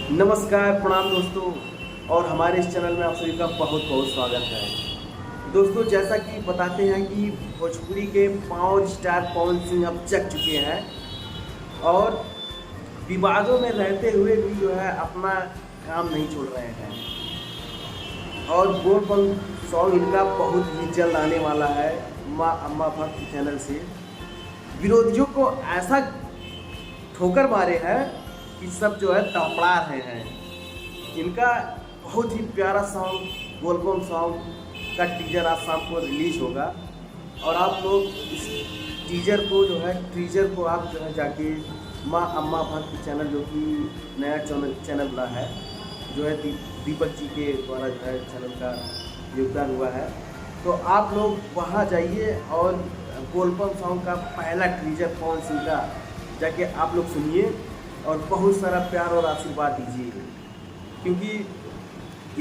नमस्कार, प्रणाम दोस्तों। और हमारे इस चैनल में आप सभी का बहुत बहुत स्वागत है। दोस्तों, जैसा कि बताते हैं कि भोजपुरी के 5 स्टार पवन सिंह अब जग चुके हैं और विवादों में रहते हुए भी जो है अपना काम नहीं छोड़ रहे हैं। और बोल बम सॉन्ग इनका बहुत ही जल्द आने वाला है माँ अम्मा भक्त चैनल से। विरोधियों को ऐसा ठोकर मारे हैं कि सब जो है तड़पड़ा रहे हैं। इनका बहुत ही प्यारा सॉन्ग बोलबम सॉन्ग का टीजर आज शाम को रिलीज होगा और आप लोग इस टीजर को आप जो है जाके माँ अम्मा भक्त चैनल, जो कि नया चैनल बना है, जो है दीपक जी के द्वारा जो है चैनल का योगदान हुआ है, तो आप लोग वहाँ जाइए और बोलबम सॉन्ग का पहला टीजर पवन सिंह का जाके आप लोग सुनिए और बहुत सारा प्यार और आशीर्वाद दीजिए। क्योंकि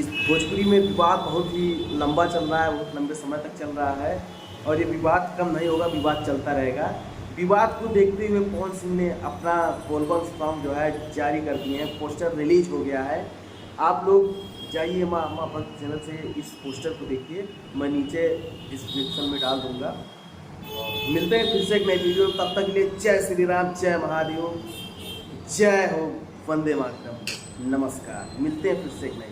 इस भोजपुरी में विवाद बहुत ही लंबा चल रहा है, बहुत लंबे समय तक चल रहा है और ये विवाद कम नहीं होगा, विवाद चलता रहेगा। विवाद को देखते हुए पवन सिंह ने अपना बोलबम सॉन्ग जो है जारी कर दिए हैं, पोस्टर रिलीज हो गया है। आप लोग जाइए माँ अम्मा भक्त चैनल से इस पोस्टर को देखिए, मैं नीचे डिस्क्रिप्शन में डाल दूँगा। मिलते हैं फिर से एक नई वीडियो, तब तक के लिए जय श्री राम, जय महादेव, जय हो, वंदे मातरम, नमस्कार। मिलते हैं फिर से एक नई